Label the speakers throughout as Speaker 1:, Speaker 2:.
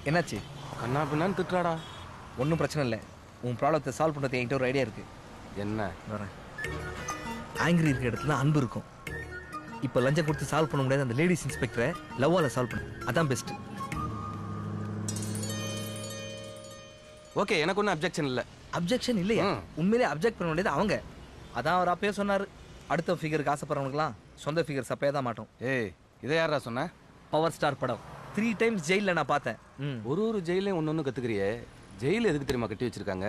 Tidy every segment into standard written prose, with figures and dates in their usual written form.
Speaker 1: என்னாச்சு?
Speaker 2: கண்ணா பின்னான்னு திட்டுறாடா.
Speaker 1: ஒன்றும் பிரச்சனை இல்லை. உன் ப்ராப்ளத்தை சால்வ் பண்ணுறது என்கிட்ட ஒரு ஐடியா இருக்குது.
Speaker 2: என்ன?
Speaker 1: வரேன். ஆங்கிரி இருக்கிற இடத்துல அன்பு இருக்கும். இப்போ லஞ்சம் கொடுத்து சால்வ் பண்ண முடியாது அந்த லேடிஸ் இன்ஸ்பெக்டரை லவ்வால் சால்வ் பண்ணு. அதான் பெஸ்ட்.
Speaker 2: ஓகே, எனக்கு ஒன்றும் அப்ஜெக்ஷன் இல்லை.
Speaker 1: அப்ஜெக்ஷன் இல்லையா? உண்மையிலே அப்ஜெக்ட் பண்ண வேண்டியது அவங்க. அதான் அவர் அப்பயே சொன்னார், அடுத்த ஃபிகருக்கு ஆசைப்படுறவங்களுக்குலாம் சொந்த ஃபிகர் சப்பையாக தான் மாட்டோம்.
Speaker 2: ஏய், இதை யாரா சொன்ன?
Speaker 1: பவர் ஸ்டார் படம் 3 times ஜெயிலில் நான் பார்த்தேன்.
Speaker 2: ஒரு ஜெயிலையும் ஒன்று கற்றுக்கிறியே. ஜெயில எதுக்கு தெரியுமா கட்டி வச்சிருக்காங்க?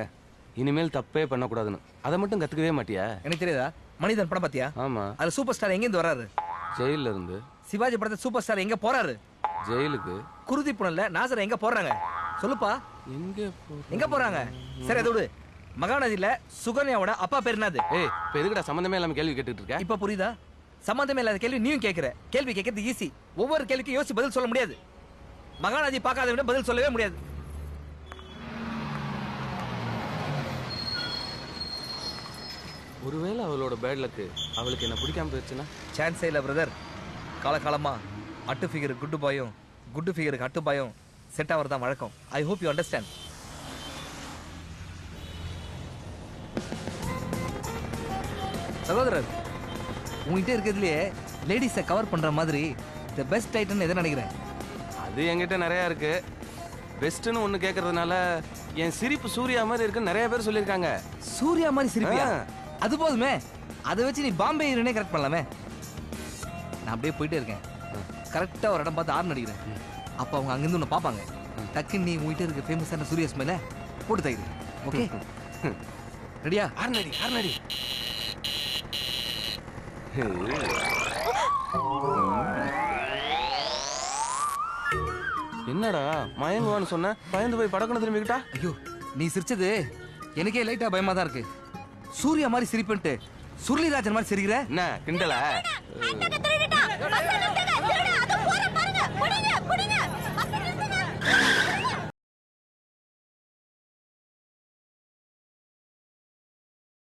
Speaker 2: இனிமேல் தப்பே பண்ணக்கூடாதுன்னு. அதை மட்டும் கற்றுக்கவே மாட்டியா?
Speaker 1: எனக்கு தெரியாதா? மனிதன் படம் பார்த்தியா?
Speaker 2: ஆமாம்.
Speaker 1: அதில் சூப்பர் ஸ்டார் எங்கேருந்து வராரு?
Speaker 2: ஜெயிலில் இருந்து.
Speaker 1: சிவாஜி படத்தை சூப்பர் ஸ்டார் எங்கே போறாரு?
Speaker 2: ஜெயிலுக்கு.
Speaker 1: குருதி புனல்ல நாசர் எங்கே போறாங்க? சொல்லுப்பா, எங்க போறாங்க? சரி, அதோடு மகாநதியில சுகன்யாவோட அப்பா பேர் என்னது?
Speaker 2: ஏய், இப்போ எதுக்குடா சம்மந்தமே இல்லாமல் கேள்வி கேட்டுட்டு இருக்க?
Speaker 1: இப்போ புரியுதா? சம்மந்தமே இல்லாத கேள்வி நீயும் கேட்குற. கேள்வி கேட்கறது ஈஸி. ஒவ்வொரு கேள்விக்கும் யோசிச்சு பதில் சொல்ல முடியாது. மகாநதி பார்க்காத விட பதில் சொல்லவே முடியாது.
Speaker 2: ஒருவேளை அவளோட பேட் லக்கு அவளுக்கு என்ன பிடிக்காம போயிடுச்சுன்னா?
Speaker 1: சான்ஸே இல்லை பிரதர். காலகாலமா அட்டு ஃபிகர் குட்டு பாயும், குட்டு ஃபிகருக்கு அட்டு பாயும் செட் ஆகிறது தான் வழக்கம். I hope you understand. சகோதரர், உங்ககிட்ட இருக்கிறதுலையே லேடிஸை கவர் பண்ற மாதிரி த பெஸ்ட் ஐட்டம்னு எதை நினைக்கிறேன்?
Speaker 2: அது என்கிட்ட நிறையா இருக்கு. பெஸ்ட்னு ஒன்று கேட்கறதுனால என் சிரிப்பு சூர்யா மாதிரி இருக்குன்னு நிறைய பேர் சொல்லியிருக்காங்க.
Speaker 1: சூர்யா மாதிரி சிரிப்பியா? அது போதுமே. அதை வச்சு நீ பாம்பே ஹீரோனே கரெக்ட் பண்ணலாமே. நான் அப்படியே போயிட்டே இருக்கேன். கரெக்டாக ஒரு இடம் பார்த்து ஆர்ன் அடிக்கிறேன். அப்போ அவங்க அங்கேருந்து ஒன்று பார்ப்பாங்க. டக்குன்னு நீ உங்ககிட்ட இருக்க ஃபேமஸான சூர்யா ஸ்மெல்ல போட்டு தைக்கிறேன். ஓகே, ரெடியா?
Speaker 2: ஆர்னடி ஆர்னடி. என்னடா மயங்குவான்னு சொன்ன, பயந்து போய் படக்கணும் திரும்பிக்கிட்டா?
Speaker 1: ஐயோ, நீ சிரிச்சது எனக்கே லைட்டா பயமா தான் இருக்கு. சூர்யா மாதிரி சிரிப்புன்ட்டு சுருளிராஜன் மாதிரி சிரிக்கிற.
Speaker 2: என்ன கிண்டலா?
Speaker 3: திருடா,